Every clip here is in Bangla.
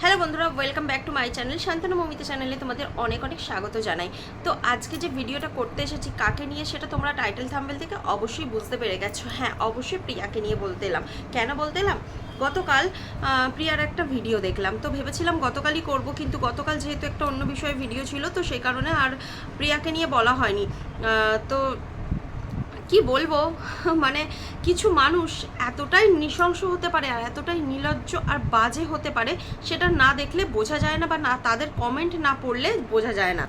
হ্যালো বন্ধুরা, welcome back to my channel Shantanu Mamita চ্যানেলে তোমাদের অনেক অনেক স্বাগত জানাই। তো আজকে যে ভিডিওটা করতে এসেছি কাকে নিয়ে সেটা তোমরা টাইটেল থাম্বনেল থেকে অবশ্যই বুঝতে পেরে গেছো। হ্যাঁ, অবশ্যই প্রিয়াকে নিয়ে বলতে এলাম। কেন বলতে এলাম? গতকাল প্রিয়ার একটা ভিডিও দেখলাম, তো ভেবেছিলাম গতকালই করব, কিন্তু গতকাল যেহেতু একটা অন্য বিষয়ে ভিডিও ছিল তো সেই কারণে আর প্রিয়াকে নিয়ে বলা হয়নি। তো কি বলবো, মানে কিছু মানুষ এতটাই নৃশংস হতে পারে আর এতটাই নির্লজ্জ আর বাজে হতে পারে, সেটা না দেখলে বোঝা যায় না, বা না তাদের কমেন্ট না পড়লে বোঝা যায় না।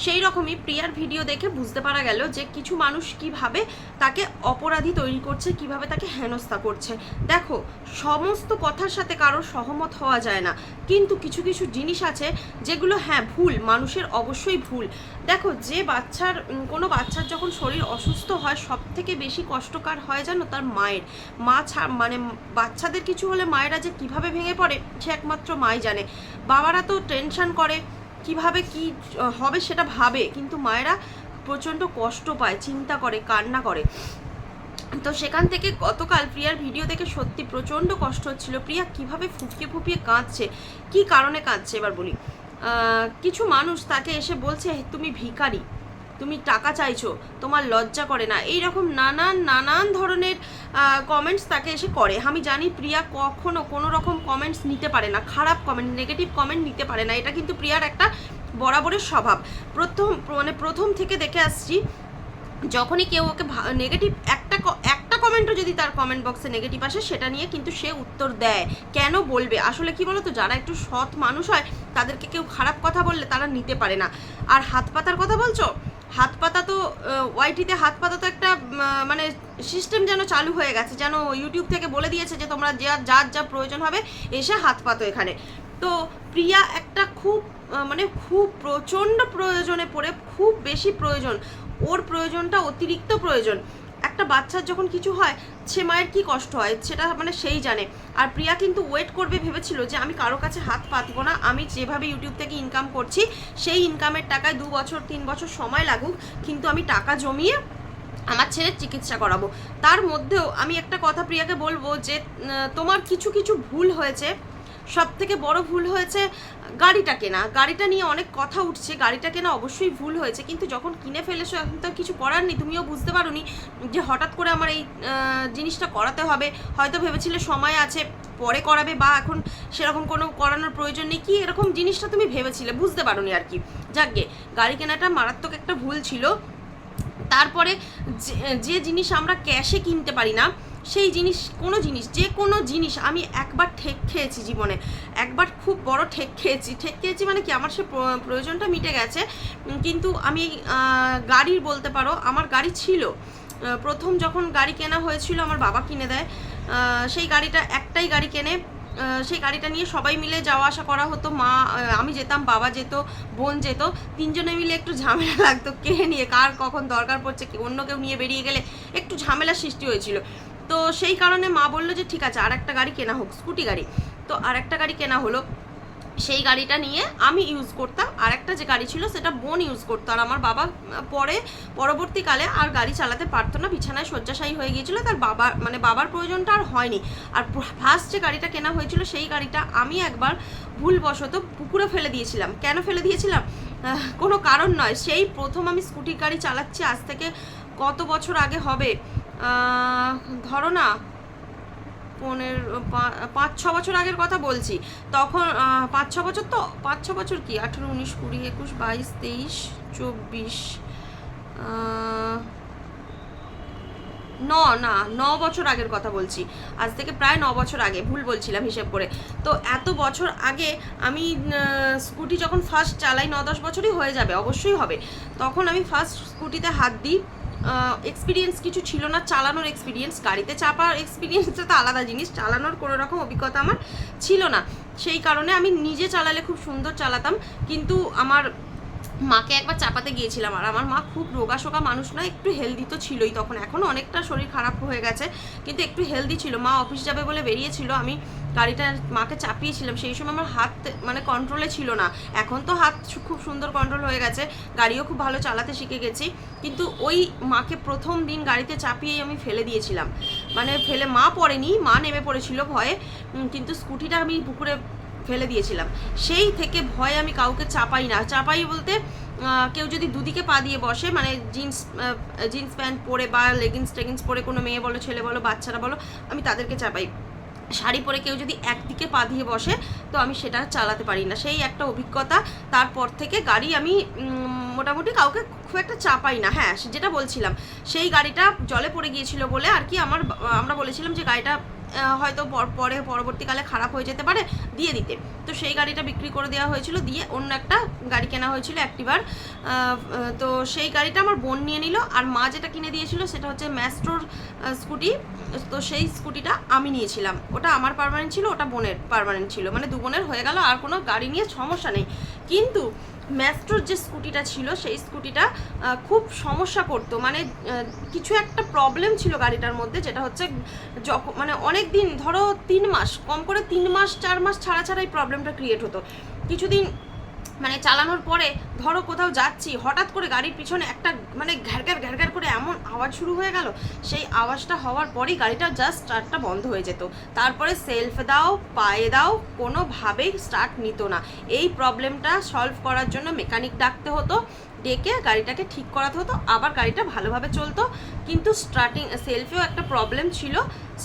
সেই রকমই প্রিয়ার ভিডিও দেখে বুঝতে পারা গেল যে কিছু মানুষ কিভাবে তাকে অপরাধী তৈরি করছে, কিভাবে তাকে হেনস্থা করছে। দেখো, সমস্ত কথার সাথে কারোর সহমত হওয়া যায় না, কিন্তু কিছু কিছু জিনিস আছে যেগুলো হ্যাঁ ভুল, মানুষের অবশ্যই ভুল। দেখো, যে কোনো বাচ্চার যখন শরীর অসুস্থ হয় সব থেকে বেশি কষ্টকর হয় জানো তার মায়ের। মানে বাচ্চাদের কিছু হলে মায়েরা যে কিভাবে ভেঙে পড়ে সে একমাত্র মাই জানে। বাবারা তো টেনশন করে, কিভাবে কি হবে সেটা ভাবে, কিন্তু মায়েরা প্রচণ্ড কষ্ট পায়, চিন্তা করে, কান্না করে। তো সেখান থেকে গতকাল প্রিয়ার ভিডিও দেখে সত্যি প্রচণ্ড কষ্ট হচ্ছিল। প্রিয়া কিভাবে ফুপিয়ে ফুপিয়ে কাঁদছে, কি কারণে কাঁদছে এবার বলি। কিছু মানুষ তাকে এসে বলছে তুমি ভিখারি, তুমি টাকা চাইছো, তোমার লজ্জা করে না, এইরকম নানান নানান ধরনের কমেন্টস তাকে এসে করে। আমি জানি প্রিয়া কখনো কোনো রকম কমেন্টস নিতে পারে না, খারাপ কমেন্ট, নেগেটিভ কমেন্ট নিতে পারে না, এটা কিন্তু প্রিয়ার একটা বরাবরের স্বভাব। প্রথম থেকে দেখে আসছি, যখনই কেউ ওকে নেগেটিভ একটা কমেন্টও যদি তার কমেন্ট বক্সে নেগেটিভ আসে সেটা নিয়ে কিন্তু সে উত্তর দেয়। কেন বলবে? আসলে কি বলো তো, যারা একটু সৎ মানুষ হয় তাদেরকে কেউ খারাপ কথা বললে তারা নিতে পারে না। আর হাত পাতার কথা বলছো, হাত পাতা তো ওয়াইটিতে হাত পাতা তো একটা মানে সিস্টেম যেন চালু হয়ে গেছে, যেন ইউটিউব থেকে বলে দিয়েছে যে তোমরা যার যা প্রয়োজন হবে এসে হাত পাতো এখানে। তো প্রিয়া একটা খুব প্রচণ্ড প্রয়োজনে পড়ে, খুব বেশি প্রয়োজন, ওর প্রয়োজনটা অতিরিক্ত প্রয়োজন। একটা বাচ্চার যখন কিছু হয় সে মায়ের কি কষ্ট হয় সেটা সেই জানে। আর প্রিয়া কিন্তু ওয়েট করবে ভেবেছিল যে আমি কারো কাছে হাত পাতবো না, আমি যেভাবে ইউটিউব থেকে ইনকাম করছি সেই ইনকামের টাকায় 2 বছর 3 বছর সময় লাগুক, কিন্তু আমি টাকা জমিয়ে আমার ছেলের চিকিৎসা করাবো। তার মধ্যেও আমি একটা কথা প্রিয়াকে বলবো যে তোমার কিছু কিছু ভুল হয়েছে। সব থেকে বড় ভুল হয়েছে গাড়িটা কেনা। গাড়িটা নিয়ে অনেক কথা উঠছে, গাড়িটা কেনা অবশ্যই ভুল হয়েছে, কিন্তু যখন কিনে ফেলেছো এখন তো কিছু করার নেই। তুমিও বুঝতে পারোনি যে হঠাৎ করে আমার এই জিনিসটা করাতে হবে, হয়তো ভেবেছিলে সময় আছে পরে করাবে, বা এখন সেরকম কোনো করানোর প্রয়োজন নেই, কি এরকম জিনিসটা তুমি ভেবেছিলে, বুঝতে পারোনি আর কি। যাকগে, গাড়ি কেনাটা মারাত্মক একটা ভুল ছিল। তারপরে যে জিনিস আমরা ক্যাশে কিনতে পারি না সেই জিনিস, যে কোনো জিনিস আমি একবার ঠেক খেয়েছি জীবনে, একবার খুব বড় ঠেক খেয়েছি মানে কি, আমার সে প্রয়োজনটা মিটে গেছে, কিন্তু আমি গাড়ির বলতে পারো, আমার গাড়ি ছিল প্রথম যখন গাড়ি কেনা হয়েছিল আমার বাবা কিনে দেয়। সেই গাড়িটা একটাই গাড়ি কেনে, সেই গাড়িটা নিয়ে সবাই মিলে যাওয়া আসা করা হতো। আমি যেতাম, বাবা যেত, বোন যেত, তিনজনে মিলে একটু ঝামেলা লাগতো কে নিয়ে কার কখন দরকার পড়ছে, অন্য কেউ নিয়ে বেরিয়ে গেলে একটু ঝামেলার সৃষ্টি হয়েছিল। তো সেই কারণে মা বললো যে ঠিক আছে আর একটা গাড়ি কেনা হোক, স্কুটি গাড়ি। তো আর একটা গাড়ি কেনা হলো, সেই গাড়িটা নিয়ে আমি ইউজ করতাম, আর একটা যে গাড়ি ছিল সেটা বোন ইউজ করতো। আর আমার বাবা পরবর্তীকালে আর গাড়ি চালাতে পারতো না, বিছানায় শয্যাশায়ী হয়ে গিয়েছিল, তার বাবার প্রয়োজনটা আর হয়নি। আর ফার্স্ট যে গাড়িটা কেনা হয়েছিল সেই গাড়িটা আমি একবার ভুলবশত পুকুরে ফেলে দিয়েছিলাম। কেন ফেলে দিয়েছিলাম? কোনো কারণ নয়, সেই প্রথম আমি স্কুটি গাড়ি চালাচ্ছি, আজ থেকে কত বছর আগে হবে, ধরো না 5-6 বছর আগের কথা বলছি। তখন 5-6 বছর, তো 5-6 বছর কি 18 19 20 21 22 23 24 9 বছর আগের কথা বলছি, আজ থেকে প্রায় 9 বছর আগে, ভুল বলছিলাম হিসেব করে। তো এত বছর আগে আমি স্কুটি যখন ফার্স্ট চালাই, 9-10 বছরই হয়ে যাবে, অবশ্যই হবে, তখন আমি ফার্স্ট স্কুটিতে হাত দিই। এক্সপিরিয়েন্স কিছু ছিল না, চালানোর এক্সপিরিয়েন্স, গাড়িতে চাপার এক্সপিরিয়েন্সটা তো আলাদা জিনিস, চালানোর কোনো রকম অভিজ্ঞতা আমার ছিল না। সেই কারণে আমি নিজে চালালে খুব সুন্দর চালাতাম, কিন্তু আমার মাকে একবার চাপাতে গিয়েছিলাম। আর আমার মা খুব রোগাশোকা মানুষ না, একটু হেলদি তো ছিলই তখন, এখনও অনেকটা শরীর খারাপ হয়ে গেছে, কিন্তু একটু হেলদি ছিল। মা অফিস যাবে বলে বেরিয়েছিল, আমি গাড়িটা মাকে চাপিয়েছিলাম, সেই সময় আমার হাত কন্ট্রোলে ছিল না। এখন তো হাত খুব সুন্দর কন্ট্রোল হয়ে গেছে, গাড়িও খুব ভালো চালাতে শিখে গেছি, কিন্তু ওই মাকে প্রথম দিন গাড়িতে চাপিয়েই আমি ফেলে দিয়েছিলাম। ফেলে মা পড়েনি, মা নেমে পড়েছিল ভয়ে, কিন্তু স্কুটিটা আমি পুকুরে ফেলে দিয়েছিলাম। সেই থেকে ভয়ে আমি কাউকে চাপাই না। চাপাই বলতে কেউ যদি দুদিকে পা দিয়ে বসে, মানে জিন্স প্যান্ট পরে বা লেগিংস পরে কোনো মেয়ে বলো, ছেলে বলো, বাচ্চারা বলো, আমি তাদেরকে চাপাই। শাড়ি পরে কেউ যদি একদিকে পা দিয়ে বসে তো আমি সেটা চালাতে পারি না। সেই একটা অভিজ্ঞতা, তারপর থেকে গাড়ি আমি মোটামুটি কাউকে খুব একটা চাপাই না। হ্যাঁ, যেটা বলছিলাম, সেই গাড়িটা জলে পড়ে গিয়েছিল বলে আর কি আমরা বলেছিলাম যে গাড়িটা হয়তো পরবর্তীকালে খারাপ হয়ে যেতে পারে, দিয়ে দিতে। তো সেই গাড়িটা বিক্রি করে দেওয়া হয়েছিল, দিয়ে অন্য একটা গাড়ি কেনা হয়েছিল অ্যাক্টিভার। তো সেই গাড়িটা আমার বোন নিয়ে নিল, আর মা যেটা কিনে দিয়েছিল সেটা হচ্ছে ম্যাস্ট্রোর স্কুটি। তো সেই স্কুটিটা আমি নিয়েছিলাম, ওটা আমার পার্মানেন্ট ছিল, ওটা বোনের পার্মানেন্ট ছিল, মানে দু বোনের হয়ে গেল, আর কোনো গাড়ি নিয়ে সমস্যা নেই। কিন্তু ম্যাস্ট্রোর যে স্কুটিটা ছিল সেই স্কুটিটা খুব সমস্যা করতো, মানে কিছু একটা প্রবলেম ছিল গাড়িটার মধ্যে, যেটা হচ্ছে যখন মানে অনেক দিন, ধরো 3 মাস, কম করে 3 মাস 4 মাস ছাড়া এই প্রবলেমটা ক্রিয়েট হতো। কিছুদিন মানে চালানোর পরে ধরো কোথাও যাচ্ছি, হঠাৎ করে গাড়ির পিছনে একটা মানে ঘ্যারঘ্যার করে এমন আওয়াজ শুরু হয়ে গেল, সেই আওয়াজটা হওয়ার পরেই গাড়িটা জাস্ট স্টার্টটা বন্ধ হয়ে যেত। তারপরে সেলফ দাও, পায়ে দাও, কোনোভাবেই স্টার্ট নিত না। এই প্রবলেমটা সলভ করার জন্য মেকানিক ডাকতে হতো, ডেকে গাড়িটাকে ঠিক করাতে হতো, আবার গাড়িটা ভালোভাবে চলতো। কিন্তু সেলফেও একটা প্রবলেম ছিল,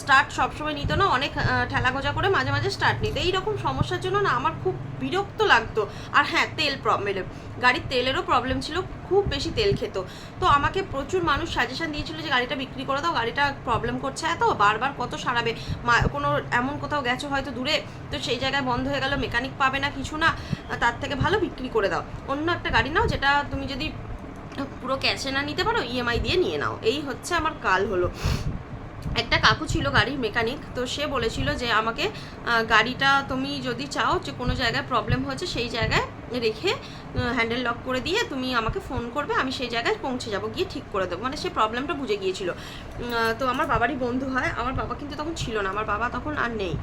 স্টার্ট সবসময় নিত না, অনেক ঠেলা গোজা করে মাঝে মাঝে স্টার্ট নিত। এইরকম সমস্যার জন্য না আমার খুব বিরক্ত লাগতো। আর হ্যাঁ, তেল প্রবলেম, গাড়ির তেলেরও প্রবলেম ছিল, খুব বেশি তেল খেত। তো আমাকে প্রচুর মানুষ সাজেশন দিয়েছিল যে গাড়িটা বিক্রি করে দাও, গাড়িটা প্রবলেম করছে এত, বারবার কত সারাবে, কোনো এমন কোথাও গেছো হয়তো দূরে, তো সেই জায়গায় বন্ধ হয়ে গেল, মেকানিক পাবে না, কিছু না, তার থেকে ভালো বিক্রি করে দাও, অন্য একটা গাড়ি নাও, যেটা তুমি যদি পুরো ক্যাশে না নিতে পারো ইএমআই দিয়ে নিয়ে নাও। এই হচ্ছে আমার কাল হলো। একটা কাকু ছিল গাড়ির মেকানিক, তো সে বলেছিল যে আমাকে গাড়িটা তুমি যদি চাও যে কোনো জায়গায় প্রবলেম হয়েছে সেই জায়গায় রেখে হ্যান্ডেল লক করে দিয়ে তুমি আমাকে ফোন করবে, আমি সেই জায়গায় পৌঁছে যাবো, গিয়ে ঠিক করে দেবো। মানে সে প্রবলেমটা বুঝে গিয়েছিল। তো আমার বাবারই বন্ধু হয়, আমার বাবা কিন্তু তখন ছিল না, আমার বাবা তখন আর নেই।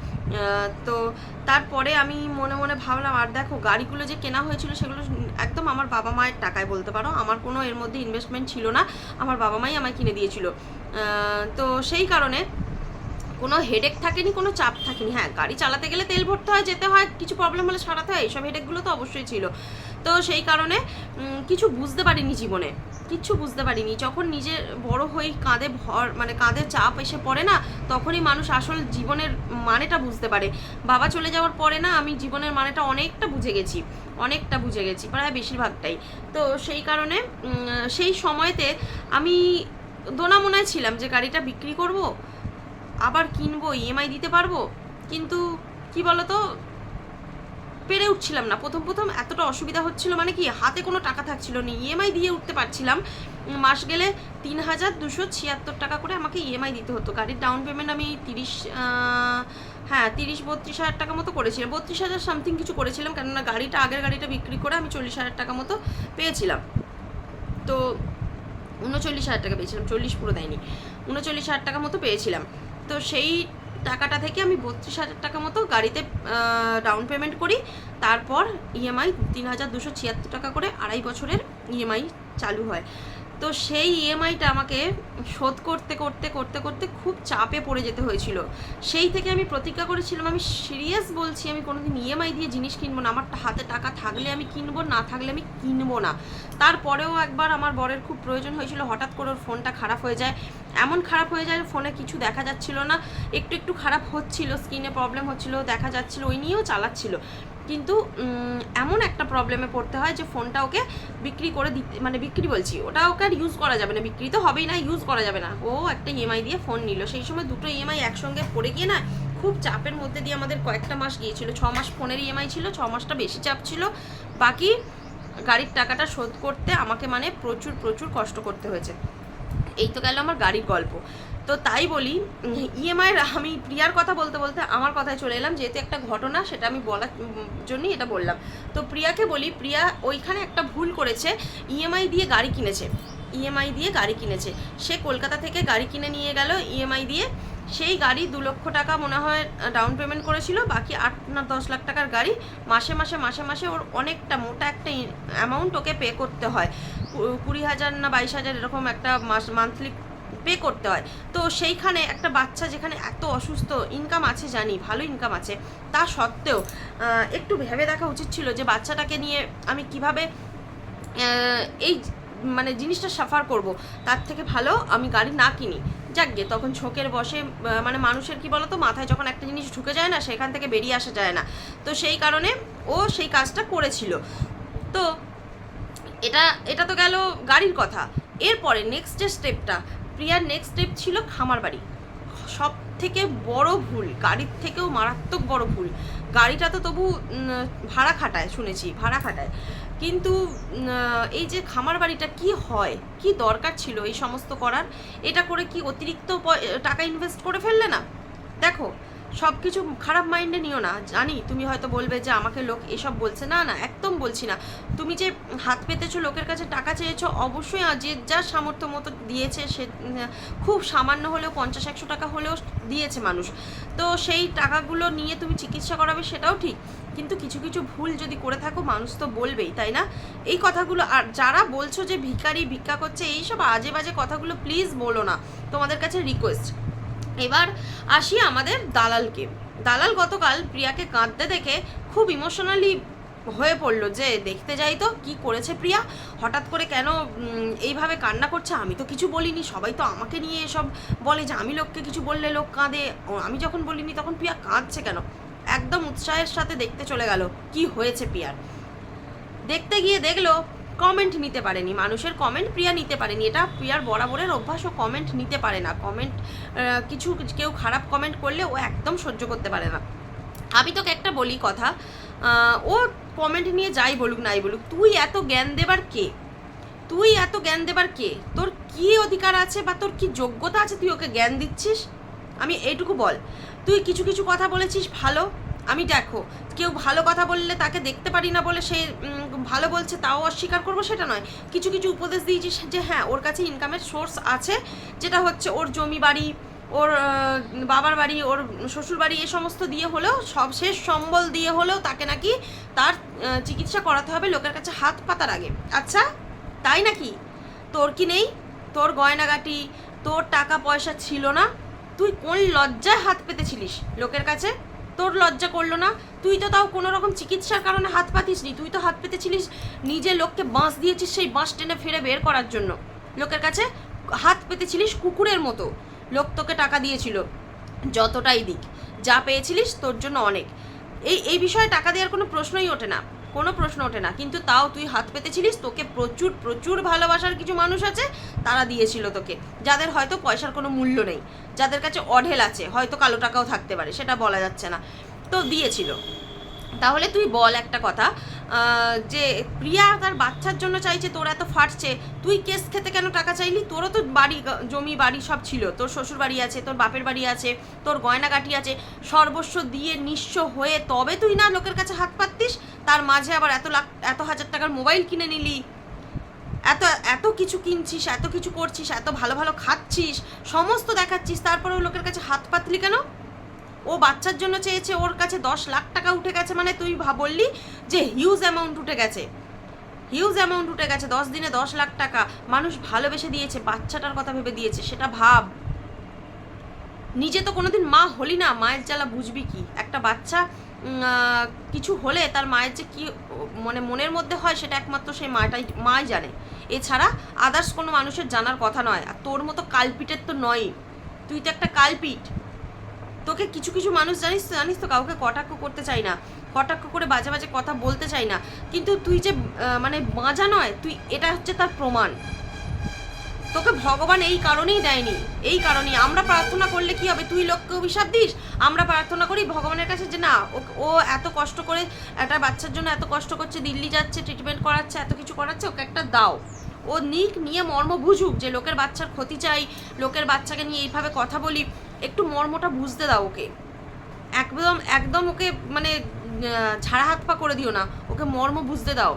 তো তারপরে আমি মনে মনে ভাবলাম, আর দেখো গাড়িগুলো যে কেনা হয়েছিল সেগুলো একদম আমার বাবা মায়ের টাকায় বলতে পারো, আমার কোনো এর মধ্যে ইনভেস্টমেন্ট ছিল না, আমার বাবা মাই আমায় কিনে দিয়েছিল। তো সেই কারণে কোনো হেডেক থাকেনি, কোনো চাপ থাকেনি। হ্যাঁ, গাড়ি চালাতে গেলে তেল ভরতে হয়, যেতে হয়, কিছু প্রবলেম হলে সারাতে হয়, এইসব হেডেকগুলো তো অবশ্যই ছিল। তো সেই কারণে কিছু বুঝতে পারিনি জীবনে, কিচ্ছু বুঝতে পারিনি। যখন নিজে বড় হই, কাঁধে মানে কাঁধে চাপ এসে পড়ে না, তখনই মানুষ আসল জীবনের মানেটা বুঝতে পারে। বাবা চলে যাওয়ার পরে না আমি জীবনের মানেটা অনেকটা বুঝে গেছি, প্রায় বেশিরভাগটাই। তো সেই কারণে সেই সময়তে আমি দোনামোনায় ছিলাম যে গাড়িটা বিক্রি করব, আবার কিনবো, ইএমআই দিতে পারবো, কিন্তু কি বলতো, পেরে উঠছিলাম না। প্রথম এতটা অসুবিধা হচ্ছিল, মানে কি হাতে কোনো টাকা থাকছিল না, ইএমআই দিয়ে উঠতে পারছিলাম। মাস গেলে 3,276 টাকা করে আমাকে ইএমআই দিতে হতো। গাড়ির ডাউন পেমেন্ট আমি 30-32 হাজার টাকা মতো করেছিলাম, 32,000 সামথিং কিছু করেছিলাম, কেননা আগের গাড়িটা বিক্রি করে আমি 40,000 টাকা মতো পেয়েছিলাম। তো 39,000 টাকা পেয়েছিলাম, 40 পুরো দেয়নি, 39,000 টাকা মতো পেয়েছিলাম। তো সেই টাকাটা থেকে আমি 32,000 টাকা মতো গাড়িতে ডাউন পেমেন্ট করি। তারপর ইএমআই 3,276 টাকা করে 2.5 বছরের ইএমআই চালু হয়। তো সেই ইএমআইটা আমাকে শোধ করতে খুব চাপে পড়ে যেতে হয়েছিল। সেই থেকে আমি প্রতিজ্ঞা করেছিলাম, আমি সিরিয়াস বলছি, আমি কোনোদিন ইএমআই দিয়ে জিনিস কিনবো না। আমার হাতে টাকা থাকলে আমি কিনবো, না থাকলে আমি কিনবো না। তারপরেও একবার আমার বরের খুব প্রয়োজন হয়েছিল, হঠাৎ করে ওর ফোনটা খারাপ হয়ে যায়, এমন খারাপ হয়ে যায় ফোনে কিছু দেখা যাচ্ছিল না, একটু খারাপ হচ্ছিল, স্ক্রিনে প্রবলেম হচ্ছিল, দেখা যাচ্ছিল, ওই নিয়েও চালাচ্ছিল। কিন্তু এমন একটা প্রবলেমে পড়তে হয় যে ফোনটা ওকে বিক্রি করে দিতে, মানে বিক্রি বলছি, ওটা ওকে আর ইউজ করা যাবে না, বিক্রি তো হবেই না, ইউজ করা যাবে না। ও একটা ইএমআই দিয়ে ফোন নিল। সেই সময় দুটো ইএমআই একসঙ্গে পড়ে গিয়ে না খুব চাপের মধ্যে দিয়ে আমাদের কয়েকটা মাস গিয়েছিল। 6 মাস ফোনের ইএমআই ছিল, 6 মাসটা বেশি চাপ ছিল, বাকি গাড়ির টাকাটা শোধ করতে আমাকে মানে প্রচুর কষ্ট করতে হয়েছে। এই তো গেল আমার গাড়ির গল্প। তো তাই বলি, ইএমআইয়ের আমি প্রিয়ার কথা বলতে আমার কথায় চলে এলাম, যেহেতু একটা ঘটনা, সেটা আমি বলার জন্যই এটা বললাম। তো প্রিয়াকে বলি, প্রিয়া ওইখানে একটা ভুল করেছে, ইএমআই দিয়ে গাড়ি কিনেছে। সে কলকাতা থেকে গাড়ি কিনে নিয়ে গেল ইএমআই দিয়ে। সেই গাড়ি 2 লক্ষ টাকা মনে হয় ডাউন পেমেন্ট করেছিল, বাকি 8-10 লাখ টাকার গাড়ি। মাসে ওর অনেকটা মোটা একটা অ্যামাউন্ট ওকে পে করতে হয়, 20,000 না 22,000 এরকম একটা মান্থলি পে করতে হয়। তো সেইখানে একটা বাচ্চা যেখানে এত অসুস্থ, ইনকাম আছে জানি, ভালো ইনকাম আছে, তা সত্ত্বেও একটু ভেবে দেখা উচিত ছিল যে বাচ্চাটাকে নিয়ে আমি কিভাবে এই মানে জিনিসটা সাফার করব, তার থেকে ভালো আমি গাড়ি না কিনি। যাক গে, তখন ঝোঁকের বসে মানে মানুষের কি বলতো, মাথায় যখন একটা জিনিস ঢুকে যায় না, সেখান থেকে বেরিয়ে আসা যায় না। তো সেই কারণে ও সেই কাজটা করেছিল। তো এটা এটা তো গেল গাড়ির কথা। এরপরে নেক্সট যে স্টেপটা, প্রিয়ার নেক্সট স্টেপ ছিল খামার বাড়ি। সব থেকে বড় ভুল, গাড়ির থেকেও মারাত্মক বড় ভুল। গাড়িটা তো তবু ভাড়া খাটায়, শুনেছি ভাড়া খাটায়, কিন্তু এই যে খামার বাড়িটা কি হয়, কি দরকার ছিল এই সমস্ত করার? এটা করে কি অতিরিক্ত টাকা ইনভেস্ট করে ফেললে না? দেখো, সব কিছু খারাপ মাইন্ডে নিও না, জানি তুমি হয়তো বলবে যে আমাকে লোক এসব বলছে। না না, একদম বলছি না। তুমি যে হাত পেতেছো, লোকের কাছে টাকা চেয়েছো, অবশ্যই যে যার সামর্থ্য মতো দিয়েছে, সে খুব সামান্য হলেও 50-100 টাকা হলেও দিয়েছে মানুষ। তো সেই টাকাগুলো নিয়ে তুমি চিকিৎসা করাবে, সেটাও ঠিক, কিন্তু কিছু কিছু ভুল যদি করে থাকো, মানুষ তো বলবেই, তাই না? এই কথাগুলো, আর যারা বলছো যে ভিখারি ভিক্ষা করছে, এইসব আজে বাজে কথাগুলো প্লিজ বলো না, তোমাদের কাছে রিকোয়েস্ট। এবার আসি আমাদের দালালকে। দালাল গতকাল প্রিয়াকে কাঁদতে দেখে খুব ইমোশনালি হয়ে পড়লো, যে দেখতে যাই তো কি করেছে প্রিয়া, হঠাৎ করে কেন এইভাবে কান্না করছে। আমি তো কিছু বলিনি, সবাই তো আমাকে নিয়ে এসব বলে যে আমি লোককে কিছু বললে লোক কাঁদে, আমি যখন বলিনি তখন প্রিয়া কাঁদছে কেন? একদম উৎসাহের সাথে দেখতে চলে গেল কি হয়েছে প্রিয়ার। দেখতে গিয়ে দেখলো কমেন্ট নিতে পারেনি, মানুষের কমেন্ট প্রিয়া নিতে পারেনি। এটা প্রিয়ার বরাবরের অভ্যাস, ও কমেন্ট নিতে পারে না। কমেন্ট কিছু কেউ খারাপ কমেন্ট করলে ও একদম সহ্য করতে পারে না। আমি তোকে একটা বলি কথা, ও কমেন্ট নিয়ে যাই বলুক নাই বলুক, তুই এত জ্ঞান দেবার কে? তুই এত জ্ঞান দেবার কে? তোর কি অধিকার আছে বা তোর কি যোগ্যতা আছে তুই ওকে জ্ঞান দিচ্ছিস? আমি এইটুকু বল। তুই কিছু কিছু কথা বলেছিস ভালো, আমি দেখো, কেউ ভালো কথা বললে তাকে দেখতে পারি না বলে সে ভালো বলছে তাও অস্বীকার করবো সেটা নয়। কিছু কিছু উপদেশ দিয়েছিস যে হ্যাঁ ওর কাছে ইনকামের সোর্স আছে, যেটা হচ্ছে ওর জমি বাড়ি, ওর বাবার বাড়ি, ওর শ্বশুর বাড়ি, এ সমস্ত দিয়ে হলেও, সব শেষ সম্বল দিয়ে হলেও তাকে নাকি তার চিকিৎসা করাতে হবে লোকের কাছে হাত পাতার আগে। আচ্ছা, তাই নাকি? তোর কি নেই? তোর গয়নাগাটি, তোর টাকা পয়সা ছিল না? তুই কোন লজ্জায় হাত পেতেছিলিস লোকের কাছে? তোর লজ্জা করলো না? তুই তো তাও কোনো রকম চিকিৎসার কারণে হাত পাতিসনি, তুই তো হাত পেতেছিলিস নিজে লোককে বাঁশ দিয়েছিস, সেই বাঁশ টেনে ফেরে বের করার জন্য। লোকের কাছে হাত পেতেছিলিস কুকুরের মতো, লোক তোকে টাকা দিয়েছিল, যতটাই দিক, যা পেয়েছিলিস তোর জন্য অনেক। এই বিষয়ে টাকা দেওয়ার কোনো প্রশ্নই ওঠে না, কোনো প্রশ্ন ওঠে না, কিন্তু তাও তুই হাত পেতেছিলিস। তোকে প্রচুর প্রচুর ভালোবাসার কিছু মানুষ আছে, তারা দিয়েছিল তোকে, যাদের হয়তো পয়সার কোনো মূল্য নেই, যাদের কাছে অঢেল আছে, হয়তো কালো টাকাও থাকতে পারে, সেটা বলা যাচ্ছে না, তো দিয়েছিল। তাহলে তুই বল একটা কথা, যে প্রিয়া তার বাচ্চার জন্য চাইছে, তোর এত ফাটছে, তুই কেস খেতে কেন টাকা চাইলি? তোরও তো বাড়ি, জমি বাড়ি সব ছিল, তোর শ্বশুর বাড়ি আছে, তোর বাপের বাড়ি আছে, তোর গয়নাগাটি আছে, সর্বস্ব দিয়ে নিঃস্ব হয়ে তবে তুই না লোকের কাছে হাত পাততিস। তার মাঝে আবার এত হাজার টাকার মোবাইল কিনে নিলি, এত এত কিছু কিনছিস, এত কিছু করছিস, এত ভালো ভালো খাচ্ছিস, সমস্ত দেখাচ্ছিস, তারপরেও লোকের কাছে হাত পাতলি কেন? ও বাচ্চার জন্য চেয়েছে, ওর কাছে 10 লাখ টাকা উঠে গেছে, মানে তুই বললি যে হিউজ অ্যামাউন্ট উঠে গেছে, হিউজ অ্যামাউন্ট উঠে গেছে, 10 দিনে 10 লাখ টাকা মানুষ ভালোবেসে দিয়েছে, বাচ্চাটার কথা ভেবে দিয়েছে, সেটা ভাব। নিজে তো কোনোদিন মা হলি না, মায়ের জ্বালা বুঝবি কি? একটা বাচ্চা কিছু হলে তার মায়ের যে কি মানে মনের মধ্যে হয়, সেটা একমাত্র সেই মাই জানে, এছাড়া আদার্স কোনো মানুষের জানার কথা নয়। আর তোর মতো কালপিটের তো নয়, তুই তো একটা কালপিট। তোকে কিছু কিছু মানুষ জানিস তো, কাউকে কটাক্ষ করতে চাই না, কটাক্ষ করে বাজে বাজে কথা বলতে চাই না, কিন্তু তুই যে মানে বাঁচা নয়, তুই এটা হচ্ছে তার প্রমাণ। তোকে ভগবান এই কারণেই দেয়নি, এই কারণেই। আমরা প্রার্থনা করলে কি হবে? তুই লোককে অভিশাপ দিস, আমরা প্রার্থনা করি ভগবানের কাছে যে না, ও এত কষ্ট করে একটা বাচ্চার জন্য এত কষ্ট করছে, দিল্লি যাচ্ছে, ট্রিটমেন্ট করাচ্ছে, এত কিছু করাচ্ছে, ওকে একটা দাও, ও নিয়ে মর্ম বুঝুক যে লোকের বাচ্চার ক্ষতি চাই, লোকের বাচ্চাকে নিয়ে এইভাবে কথা বলি, একটু মর্মটা বুঝতে দাও ওকে। একদম একদম ওকে মানে ঝাড়া হাত পা করে দিও না, ওকে মর্ম বুঝতে দাও।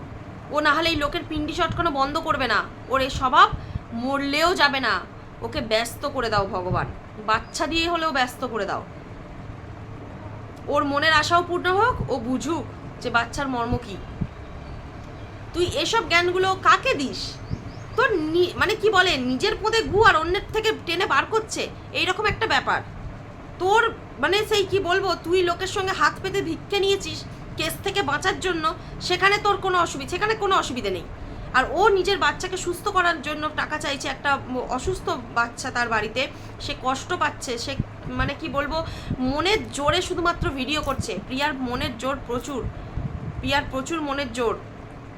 ও না হলে এই লোকের পিন্ডি চটকানো বন্ধ করবে না, ওর এই স্বভাব মরলেও যাবে না। ওকে ব্যস্ত করে দাও ভগবান, বাচ্চা দিয়ে হলেও ব্যস্ত করে দাও, ওর মনের আশাও পূর্ণ হোক, ও বুঝুক যে বাচ্চার মর্ম কি। তুই এসব জ্ঞানগুলো কাকে দিস? তোর মানে কি বলে নিজের পদে গু আর অন্যের থেকে টেনে বার করছে, এইরকম একটা ব্যাপার। তোর মানে সেই কি বলবো, তুই লোকের সঙ্গে হাত পেতে ভিক্ষে নিয়েছিস কেস থেকে বাঁচার জন্য, সেখানে তোর কোনো অসুবিধা, সেখানে কোনো অসুবিধে নেই। আর ও নিজের বাচ্চাকে সুস্থ করার জন্য টাকা চাইছে, একটা অসুস্থ বাচ্চা তার বাড়িতে, সে কষ্ট পাচ্ছে, সে মানে কি বলবো মনের জোরে শুধুমাত্র ভিডিও করছে। প্রিয়ার মনের জোর প্রচুর, প্রিয়ার প্রচুর মনের জোর,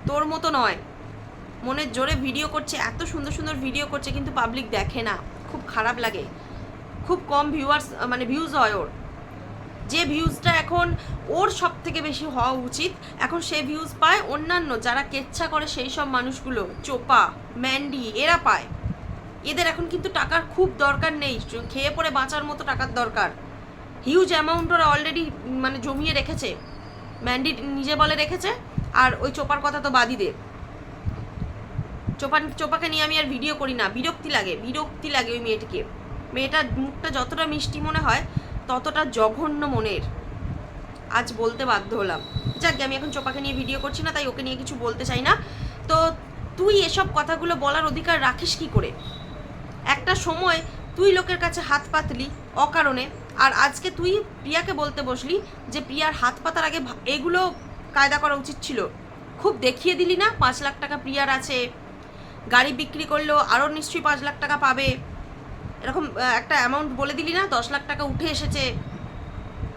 তোর মতো নয়। মনের জোরে ভিডিও করছে, এত সুন্দর সুন্দর ভিডিও করছে, কিন্তু পাবলিক দেখে না, খুব খারাপ লাগে। খুব কম ভিউয়ার্স মানে ভিউজ হয় ওর, যে ভিউজটা এখন ওর সব থেকে বেশি হওয়া উচিত, এখন সে ভিউজ পায় অন্যান্য যারা কেচ্ছা করে সেই সব মানুষগুলো, চোপা, ম্যান্ডি, এরা পায়। এদের এখন কিন্তু টাকার খুব দরকার নেই, খেয়ে পড়ে বাঁচার মতো টাকার দরকার। হিউজ অ্যামাউন্ট ওরা অলরেডি মানে জমিয়ে রেখেছে, ম্যান্ডি নিজে বলে রেখেছে। আর ওই চোপার কথা তো বাদই দে, চোপাকে নিয়ে আমি আর ভিডিও করি না, বিরক্তি লাগে ওই মেয়েটার মুখটা যতটা মিষ্টি মনে হয় ততটা জঘন্য মনের। আজ বলতে বাধ্য হলাম। যাক, আমি এখন চোপাকে নিয়ে ভিডিও করছি না, তাই ওকে নিয়ে কিছু বলতে চাই না। তো তুই এসব কথাগুলো বলার অধিকার রাখিস কি করে? একটা সময় তুই লোকের কাছে হাত পাতলি অকারণে, আর আজকে তুই প্রিয়াকে বলতে বসলি যে প্রিয়ার হাত পাতার আগে এগুলো কায়দা করা উচিত ছিল। খুব দেখিয়ে দিলি না 5 লাখ টাকা প্রিয়ার আছে, গাড়ি বিক্রি করলেও আরও নিশ্চয়ই 5 লাখ টাকা পাবে, এরকম একটা অ্যামাউন্ট বলে দিলি না। 10 লাখ টাকা উঠে এসেছে,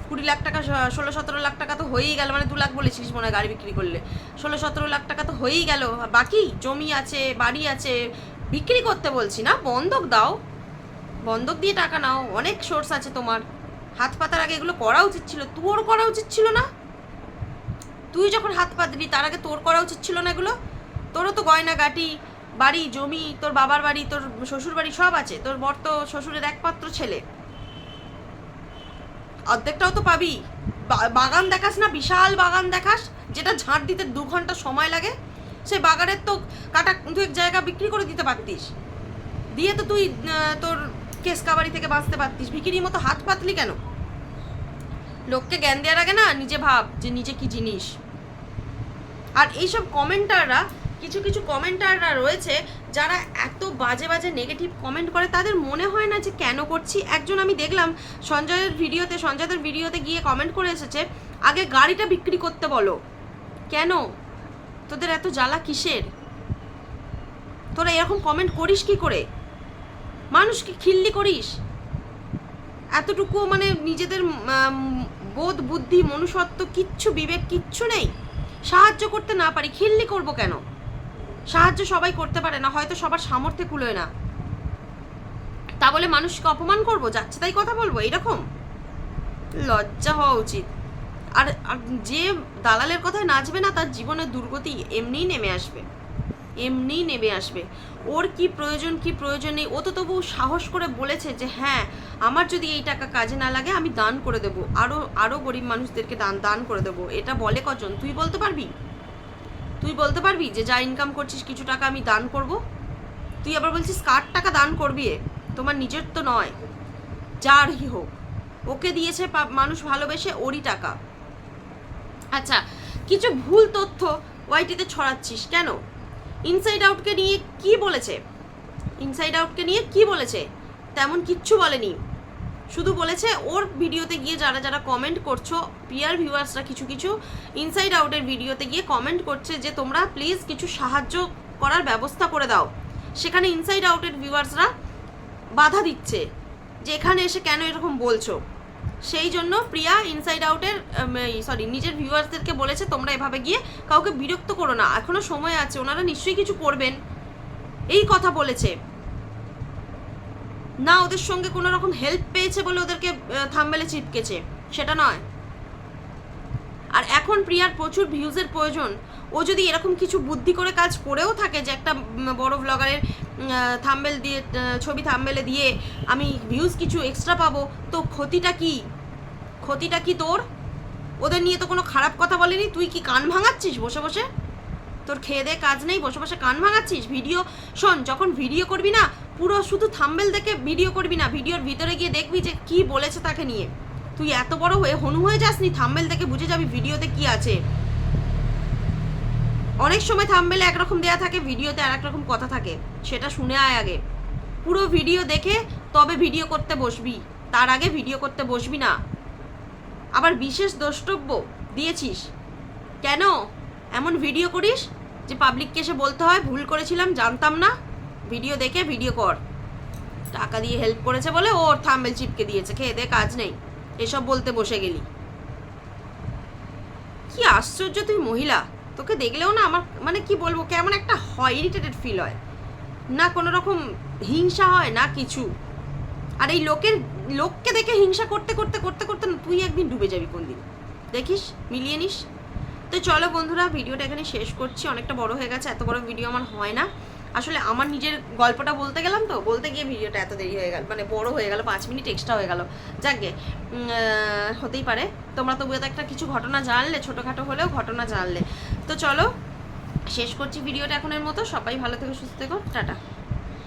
20 লাখ টাকা, 16-17 লাখ টাকা তো হয়েই গেল, মানে 2 লাখ বলেছিলিস মনে হয় গাড়ি বিক্রি করলে, 16-17 লাখ টাকা তো হয়েই গেল। বাকি জমি আছে, বাড়ি আছে, বিক্রি করতে বলছি না, বন্ধক দাও, বন্ধক দিয়ে টাকা নাও, অনেক সোর্স আছে তোমার। হাত পাতার আগে এগুলো করা উচিত ছিল, তোর করা উচিত ছিল না? তুই যখন হাত পাতলি তার আগে তোর করা উচিত ছিল না এগুলো? তোরও তো গয়নাগাটি, বাড়ি, জমি, তোর বাবার বাড়ি, তোর শ্বশুর বাড়ি সব আছে, তোর বর তো শ্বশুরের একমাত্র ছেলে, অর্ধেকটাও তো পাবি। বাগান দেখাস না, বিশাল বাগান দেখাস, যেটা ঝাঁট দিতে 2 ঘন্টা সময় লাগে, সেই বাগানের তো কাটা 2 জায়গা বিক্রি করে দিতে পারতিস, দিয়ে তো তুই তোর কেস কাবারি থেকে বাঁচতে পারতিস। ভিখিরির মতো হাত পাতলি কেন? লোককে জ্ঞান দেওয়ার আগে না নিজে ভাব যে নিজে কি জিনিস। আর এইসব কমেন্টাররা, কিছু কমেন্টাররা রয়েছে যারা এত বাজে বাজে নেগেটিভ কমেন্ট করে, তাদের মনে হয় না যে কেন করছি। একজন আমি দেখলাম সঞ্জয়দের ভিডিওতে গিয়ে কমেন্ট করে এসেছে, আগে গাড়িটা বিক্রি করতে বলো। কেন তোদের এত জ্বালা কিসের? তোরা এরকম কমেন্ট করিস কি করে? মানুষকে খিল্লি করিস? এতটুকু মানে নিজেদের বোধ, বুদ্ধি, মনুষ্যত্ব কিচ্ছু, বিবেক কিচ্ছু নেই? সাহায্য করতে না পারি খিল্লি করব কেন? সাহায্য সবাই করতে পারে না, হয়তো সবার সামর্থ্যে কুলোয় না, তা বলে মানুষকে অপমান করব, যাচ্ছে তাই কথা বলবো? এইরকম লজ্জা হওয়া উচিত। আর যে দালালের কথায় নাচবে না, তার জীবনের দুর্গতি এমনিই নেমে আসবে। ওর কি প্রয়োজন নেই। ও তো তবু সাহস করে বলেছে যে হ্যাঁ, আমার যদি এই টাকা কাজে না লাগে আমি দান করে দেবো, আরও গরিব মানুষদেরকে দান করে দেবো। এটা বলে কজন? তুই বলতে পারবি যে যা ইনকাম করছিস কিছু টাকা আমি দান করব? তুই আবার বলছিস কার টাকা দান করবি? তোমার নিজের তো নয়, যারই হোক, ওকে দিয়েছে মানুষ ভালোবেসে, ওরই টাকা। আচ্ছা, কিছু ভুল তথ্য ওয়াইটিতে ছড়াচ্ছিস কেন? ইনসাইড আউটকে নিয়ে কি বলেছে? তেমন কিচ্ছু বলেনি, শুধু বলেছে ওর ভিডিওতে গিয়ে যারা কমেন্ট করছো, পিয়ার ভিউয়ার্সরা কিছু ইনসাইড আউটের ভিডিওতে গিয়ে কমেন্ট করছে যে তোমরা প্লিজ কিছু সাহায্য করার ব্যবস্থা করে দাও। সেখানে ইনসাইড আউটের ভিউয়ার্সরা বাধা দিচ্ছে যে এখানে এসে কেন এরকম বলছো। সেই জন্য প্রিয়া ইনসাইড আউটের নিজের ভিউয়ার্সদেরকে বলেছে তোমরা এভাবে গিয়ে কাউকে বিরক্ত করো না, এখনো সময় আছে, ওনারা নিশ্চয়ই কিছু করবেন, এই কথা বলেছে না। ওদের সঙ্গে কোনো রকম হেল্প পেয়েছে বলে ওদেরকে থাম্বনেলে চিপকেছে, সেটা নয়। আর এখন প্রিয়ার প্রচুর ভিউজের প্রয়োজন, ও যদি এরকম কিছু বুদ্ধি করে কাজ করেও থাকে যে একটা বড় ব্লগারের থাম্বনেল দিয়ে, ছবি থাম্বনেলে দিয়ে আমি ভিউজ কিছু এক্সট্রা পাবো, তো ক্ষতিটা কি তোর? ওদের নিয়ে তো কোনো খারাপ কথা বলেনি, তুই কি কান ভাঙাচ্ছিস বসে বসে? তোর খেয়ে দে কাজ নেই, বসে বসে কান ভাঙাচ্ছিস? ভিডিও শোন, যখন ভিডিও করবি না পুরো শুধু থাম্বনেল দেখে ভিডিও করবি না, ভিডিওর ভিতরে গিয়ে দেখবি যে কি বলেছে তাকে নিয়ে। তুই এত বড় হয়ে হনু হয়ে যাসনি, থাম্বনেল দেখে বুঝে যাবি ভিডিওতে কি আছে। অনেক সময় থাম্বনেলে একরকম দেয়া থাকে, ভিডিওতে আর এক রকম কথা থাকে, সেটা শুনে আয় আগে। পুরো ভিডিও দেখে তবে ভিডিও করতে বসবি, তার আগে ভিডিও করতে বসবি না। আবার বিশেষ দ্রষ্টব্য দিয়েছিস কেন? এমন ভিডিও করিস যে পাবলিককে এসে বলতে হয় ভুল করেছিলাম, জানতাম না। ভিডিও দেখে ভিডিও কর। টাকা দিয়ে হেল্প করেছে বলে ওর থাম্বনেল চিপকে দিয়েছে, খেয়ে দে কাজ নেই, এসব বলতে বসে গেলি। কি আশ্চর্য তুই মহিলা, তোকে দেখলেও না আমার মানে কি বলবো, কেমন একটা হয়, ইরিটেটেড ফিল হয়। না কোনো রকম হিংসা হয় না কিছু। আর এই লোককে দেখে হিংসা করতে করতে করতে করতে না তুই একদিন ডুবে যাবি কোন দিন, দেখিস, মিলিয়ে নিস। তো চলো বন্ধুরা, ভিডিওটা এখানে শেষ করছি, অনেকটা বড় হয়ে গেছে, এত বড় ভিডিও আমার হয় না। আসলে আমার নিজের গল্পটা বলতে গেলাম তো, বলতে গিয়ে ভিডিওটা এত দেরি হয়ে গেল, মানে বড় হয়ে গেল, 5 মিনিট এক্সট্রা হয়ে গেল। যাকগে, হতেই পারে। তোমরা তবু তো একটা কিছু ঘটনা জানলে, ছোটোখাটো হলেও ঘটনা জানলে। তো চলো শেষ করছি ভিডিওটা এখনের মতো। সবাই ভালো থেকো, সুস্থ থেকো, টাটা।